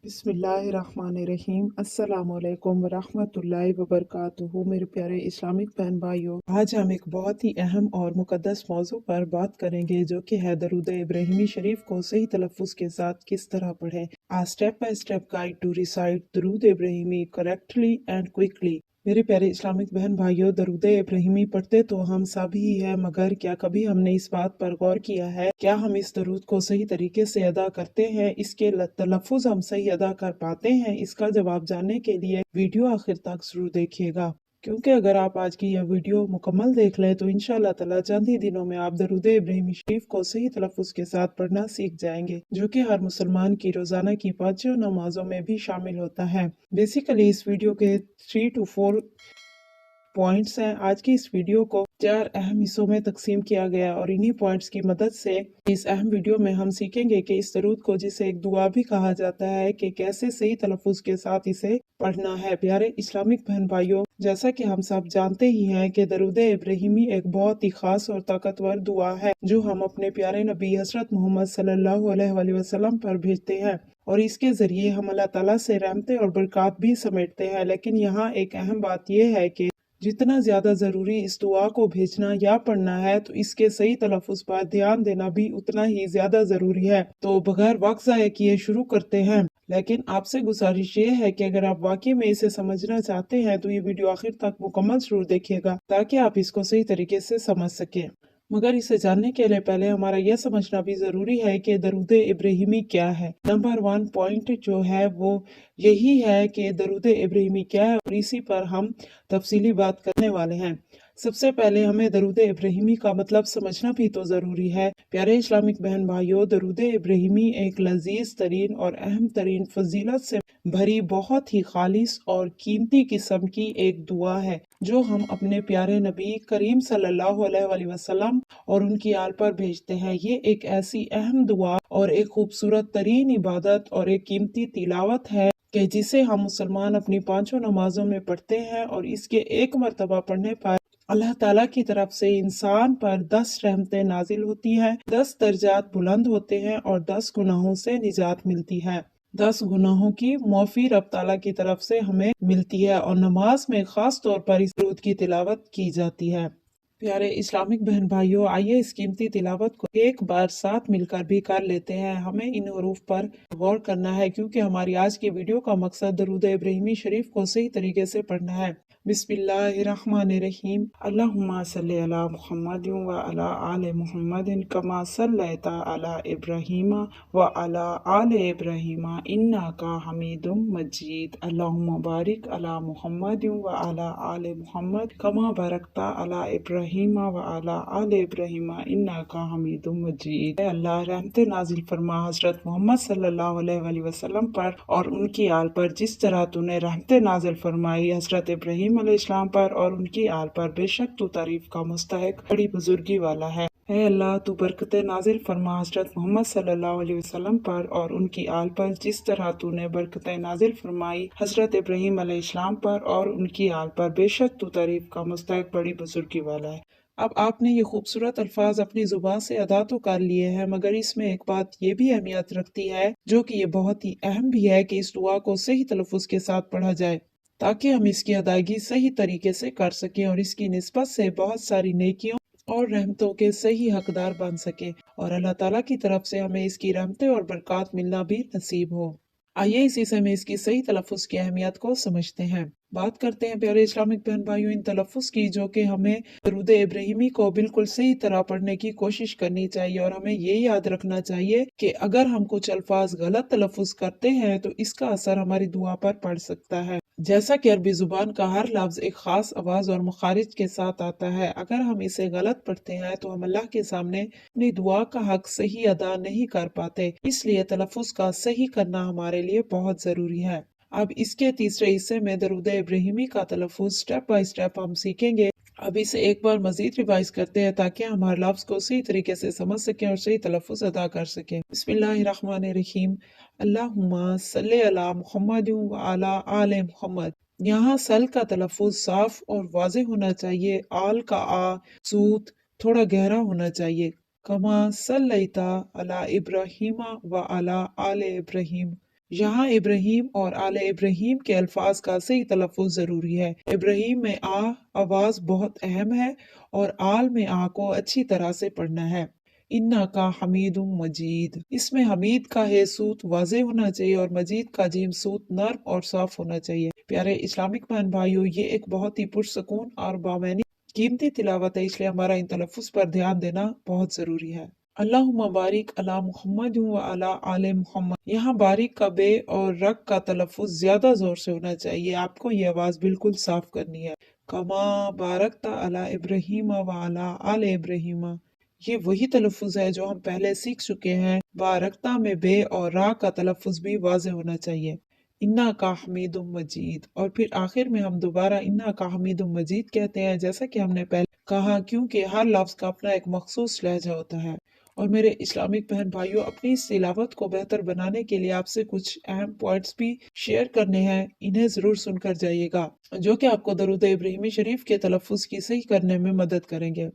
बिस्मिल्लाहिर्रहमानिर्रहीम। अस्सलाम वालेकुम वरहमतुल्लाहि वबरकातुहू। मेरे प्यारे इस्लामिक बहन भाइयों, आज हम एक बहुत ही अहम और मुकद्दस मौजू पर बात करेंगे जो कि है दरूद इब्राहिमी शरीफ को सही तलफ़्फ़ुज़ के साथ किस तरह पढ़ें। A step by step guide to recite दरूद इब्राहिमी करेक्टली एंड क्विकली। मेरे प्यारे इस्लामिक बहन भाइयों, दरूद इब्राहिमी पढ़ते तो हम सब ही है, मगर क्या कभी हमने इस बात पर गौर किया है क्या हम इस दरूद को सही तरीके से अदा करते हैं, इसके तलफ़्फ़ुज़ हम सही अदा कर पाते हैं? इसका जवाब जानने के लिए वीडियो आखिर तक जरूर देखिएगा, क्योंकि अगर आप आज की यह वीडियो मुकम्मल देख लें तो इंशाअल्लाह ताला चंद ही दिनों में आप दरूद इब्राहिमी शरीफ को सही तलफ़्फ़ुज़ के साथ पढ़ना सीख जाएंगे, जो कि हर मुसलमान की रोजाना की पांचों नमाजों में भी शामिल होता है। बेसिकली इस वीडियो के 3 to 4 पॉइंट्स हैं। आज की इस वीडियो को 4 अहम हिस्सों में तकसीम किया गया और इन्हीं पॉइंट्स की मदद से इस अहम वीडियो में हम सीखेंगे कि इस दरूद को, जिसे एक दुआ भी कहा जाता है, कि कैसे सही तलफ़्फ़ुज़ के साथ इसे पढ़ना है। प्यारे इस्लामिक बहन भाइयों, जैसा कि हम सब जानते ही हैं कि दरूद इब्राहिमी एक बहुत ही खास और ताकतवर दुआ है जो हम अपने प्यारे नबी हज़रत मोहम्मद सल्लल्लाहु अलैहि वसल्लम पर भेजते हैं और इसके जरिए हम अल्लाह ताला से रहमतें और बरक़ात भी समेटते हैं। लेकिन यहाँ एक अहम बात यह है कि जितना ज्यादा जरूरी इस दुआ को भेजना या पढ़ना है, तो इसके सही तलफ़्फ़ुज़ पर ध्यान देना भी उतना ही ज्यादा जरूरी है। तो बगैर वक्त ज़ाया किए शुरू करते हैं। लेकिन आपसे गुजारिश ये है कि अगर आप वाकई में इसे समझना चाहते हैं तो ये वीडियो आखिर तक मुकम्मल जरूर देखिएगा, ताकि आप इसको सही तरीके से समझ सकें। मगर इसे जानने के लिए पहले हमारा यह समझना भी जरूरी है कि दरूद इब्राहिमी क्या है। नंबर 1 पॉइंट जो है वो यही है कि दरूद इब्राहिमी क्या है, और इसी पर हम तफसीली बात करने वाले हैं। सबसे पहले हमें दरूद इब्राहिमी का मतलब समझना भी तो ज़रूरी है। प्यारे इस्लामिक बहन भाइयों, दरूद इब्राहिमी एक लजीज तरीन और अहम तरीन फजीलत से भरी बहुत ही खालिस और कीमती किस्म की एक दुआ है जो हम अपने प्यारे नबी करीम सल्लल्लाहु अलैहि वसल्लम और उनकी आल पर भेजते हैं। ये एक ऐसी अहम दुआ और एक खूबसूरत तरीन इबादत और एक कीमती तिलावत है कि जिसे हम मुसलमान अपनी पांचों नमाजों में पढ़ते हैं, और इसके एक मरतबा पढ़ने पर अल्लाह ताला की तरफ से इंसान पर 10 रहमतें नाजिल होती हैं, 10 दर्जात बुलंद होते हैं और 10 गुनाहों से निजात मिलती है। 10 गुनाहों की माफी रब ताला की तरफ से हमें मिलती है, और नमाज में खास तौर पर इस दुरूद की तिलावत की जाती है। प्यारे इस्लामिक बहन भाइयों, आइए इस कीमती तिलावत को एक बार साथ मिलकर भी कर लेते हैं। हमें इन हरूफ पर गौर करना है, क्योंकि हमारी आज की वीडियो का मकसद दरूद इब्राहिमी शरीफ को सही तरीके से पढ़ना है। बिस्मिल्लाहिर्रहमानिर्रहीम। अल्लाहुम्मा सल्ली अला मुहम्मदिन व अला आले मुहम्मदिन कमा सल्लैता अला इब्राहीम व अला आले इब्राहीम इन्नका हमीदुम मजीद। अल्लाहुम्मा बारिक अला मुहम्मदिन व अला आले मुहम्मद कमा बारकता अला इब्राहीम व अला आले इब्राहीम इन्नका हमीदुम मजीद। अल्लाह रहमत नाजिल फरमा हजरत मोहम्मद सल्लल्लाहु अलैहि वसल्लम पर और उनकी आल पर, जिस तरह तूने रहमत नाजिल फरमाई हजरत इब्राहीम अलैहिस्सलाम पर और उनकी आल पर। बेशक तू तारीफ का मुस्तहिक बड़ी बुजुर्गी वाला है। ऐ अल्लाह, तू बरकत नाजिल फरमा हजरत मोहम्मद सल्लल्लाहु अलैहि वसल्लम पर और उनकी आल पर, जिस तरह तूने बरकत नाजिल फरमाई हजरत इब्राहीम अलैहिस्सलाम पर और उनकी आल पर। बेशक तू तारीफ का मुस्तहिक बड़ी बुजुर्गी वाला है। अब आपने ये खूबसूरत अल्फाज अपनी जुबान से अदा तो कर लिए हैं, मगर इसमें एक बात ये भी अहमियत रखती है, जो कि ये बहुत ही अहम भी है, कि इस दुआ को सही तलफ़्फ़ुज़ के साथ पढ़ा जाए, ताकि हम इसकी अदायगी सही तरीके से कर सकें और इसकी निस्बत से बहुत सारी नेकियों और रहमतों के सही हकदार बन सके, और अल्लाह ताला की तरफ से हमें इसकी रहमतें और बरक़ात मिलना भी नसीब हो। आइए इसी समय इसकी सही तलफ़्फ़ुज़ की अहमियत को समझते हैं। बात करते हैं प्यारे इस्लामिक बहन भाइयों इन तलफ़्फ़ुज़ की, जो कि हमें दरूद इब्राहिमी को बिल्कुल सही तरह पढ़ने की कोशिश करनी चाहिए, और हमें ये याद रखना चाहिए कि अगर हम कुछ अल्फाज गलत तलफ़्फ़ुज़ करते हैं तो इसका असर हमारी दुआ पर पड़ सकता है। जैसा कि अरबी जुबान का हर लफ्ज एक खास आवाज और मुखारिज के साथ आता है, अगर हम इसे गलत पढ़ते हैं तो हम अल्लाह के सामने अपनी दुआ का हक सही अदा नहीं कर पाते। इसलिए तलफ़्फ़ुज़ का सही करना हमारे लिए बहुत जरूरी है। अब इसके तीसरे हिस्से में दरूद इब्राहिमी का तलफ़्फ़ुज़ स्टेप बाय स्टेप हम सीखेंगे। अब इसे एक बार मजीद रिवाइज करते हैं, ताकि हम हर लफ्ज को सही तरीके से समझ सकें और सही तलफ़्फ़ुज़ अदा कर सकें। बिस्मिल्लाहिर्रहमानिर्रहीम। अल्लाहुम्मा सल्ली अला मुहम्मदिन व अला आले मुहम्मद। यहाँ सल का तलफ़्फ़ुज़ साफ और वाज़ेह होना चाहिए। आल का आ सूत थोड़ा गहरा होना चाहिए। कमा सल्लैता अला इब्राहीम व अला आले इब्राहीम। यहाँ इब्राहीम और आले इब्राहीम के अल्फाज का सही तलफ़ुज़ ज़रूरी है। इब्राहीम में आवाज़ बहुत अहम है और आल में को अच्छी तरह से पढ़ना है। इन्ना का हमीदुम मजीद, इसमें हमीद का है सूत वाज़े होना चाहिए और मजीद का जीम सूत नर्म और साफ होना चाहिए। प्यारे इस्लामिक बहन भाइयों, ये एक बहुत ही पुरसकून और बामैनी कीमती तिलावत है, इसलिए हमारा इन तलफ़ुज़ पर ध्यान देना बहुत ज़रूरी है। अल्लाहुम्मा बारिक अला मुहम्मद व अला आले मुहम्मद, यहाँ बारिक का बे और रक का तलफ़ुज़ ज्यादा जोर से होना चाहिए। आपको ये आवाज़ बिल्कुल साफ करनी है। कमा बारकता अला इब्राहीम व अला आले इब्राहीम, ये वही तलफ़ुज़ है जो हम पहले सीख चुके हैं। बारकता में बे और रा का तलफ़ुज़ भी वाज़े होना चाहिए। इन्ना का हमीदुम मजीद, और फिर आखिर में हम दोबारा इन्ना का हमीदुम मजीद कहते हैं, जैसा कि हमने पहले कहा, क्योंकि हर लफ्ज़ का अपना एक मखसूस लहजा होता है। और मेरे इस्लामिक बहन भाइयों, अपनी इस तिलावत को बेहतर बनाने के लिए आपसे कुछ अहम पॉइंट्स भी शेयर करने हैं, इन्हें जरूर सुनकर जाइएगा, जो कि आपको दरूद इब्राहिमी शरीफ के तलफ़ुज़ की सही करने में मदद करेंगे।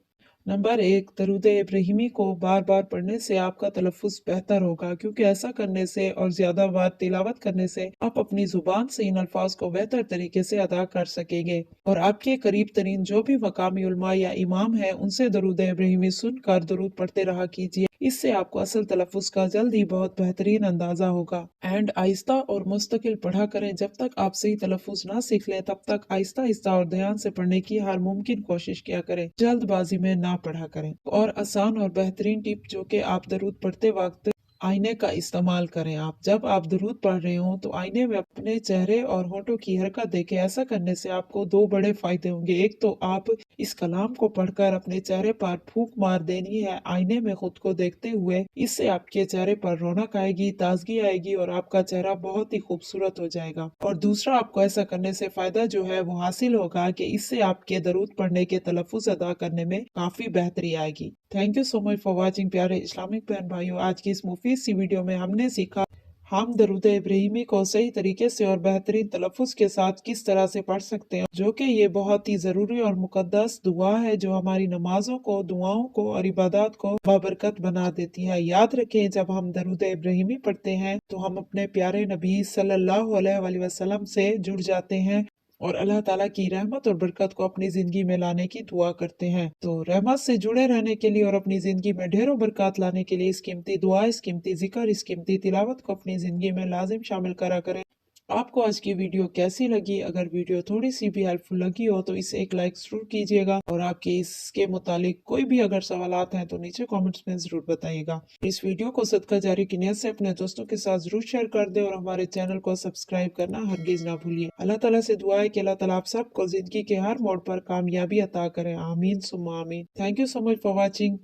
नंबर 1, दरूद इब्राहिमी को बार बार पढ़ने से आपका तलफ़ुज़ बेहतर होगा, क्योंकि ऐसा करने से और ज्यादा बार तिलावत करने से आप अपनी जुबान से इन अल्फाज को बेहतर तरीके से अदा कर सकेंगे। और आपके करीब तरीन जो भी मकामी उलमा या इमाम है, उनसे दरूद इब्राहिमी सुनकर दरूद पढ़ते रहा कीजिए। इससे आपको असल तलफ़ुज़ का जल्द ही बहुत बेहतरीन अंदाजा होगा। एंड आहिस्ता और मुस्तकिल पढ़ा करें। जब तक आप सही तलफ़ुज़ ना सीख लें, तब तक आहिस्ता आहिस्ता और ध्यान से पढ़ने की हर मुमकिन कोशिश किया करें। जल्दबाजी में ना पढ़ा करें। और आसान और बेहतरीन टिप, जो कि आप दरूद पढ़ते वक्त आईने का इस्तेमाल करें। आप जब आप दरूद पढ़ रहे हो तो आईने में अपने चेहरे और होठों की हरकत देखें। ऐसा करने से आपको दो बड़े फायदे होंगे। एक तो आप इस कलाम को पढ़कर अपने चेहरे पर फूंक मार देनी है आईने में खुद को देखते हुए। इससे आपके चेहरे पर रौनक आएगी, ताजगी आएगी और आपका चेहरा बहुत ही खूबसूरत हो जाएगा। और दूसरा, आपको ऐसा करने से फायदा जो है वो हासिल होगा कि इससे आपके दरूद पढ़ने के तलफ़ुज़ अदा करने में काफी बेहतरी आएगी। Thank you so much for watching. प्यारे इस्लामिक बहन भाइयों, आज की इस मुफीद सी वीडियो में हमने सीखा हम दरूद इब्राहिमी को सही तरीके से और बेहतरीन तलफ़ुज़ के साथ किस तरह से पढ़ सकते हैं, जो कि ये बहुत ही ज़रूरी और मुकद्दस दुआ है, जो हमारी नमाजों को, दुआओं को और इबादत को बाबरकत बना देती है। याद रखें, जब हम दरूद इब्राहिमी पढ़ते हैं तो हम अपने प्यारे नबी सल्लल्लाहु अलैहि वसल्लम से जुड़ जाते हैं और अल्लाह ताला की रहमत और बरकत को अपनी जिंदगी में लाने की दुआ करते हैं। तो रहमत से जुड़े रहने के लिए और अपनी जिंदगी में ढेरों बरकत लाने के लिए इस कीमती दुआ, इस कीमती जिक्र, इस कीमती तिलावत को अपनी जिंदगी में लाजिम शामिल करा करें। आपको आज की वीडियो कैसी लगी? अगर वीडियो थोड़ी सी भी हेल्पफुल लगी हो तो इसे एक लाइक जरूर कीजिएगा, और आपके इसके मुतालिक कोई भी अगर सवालात हैं तो नीचे कमेंट्स में जरूर बताइएगा। इस वीडियो को सदका जारी की नियत से अपने दोस्तों के साथ जरूर शेयर कर दे और हमारे चैनल को सब्सक्राइब करना हरगिज ना भूलिए। अल्लाह ताला से दुआ है कि अल्लाह ताला आप सबको जिंदगी के हर मोड़ पर कामयाबी अता करें। आमीन सुम्मा आमीन। Thank you so much for watching.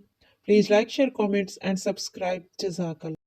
Please like, share, comments and subscribe. जज़ाकल्लाह।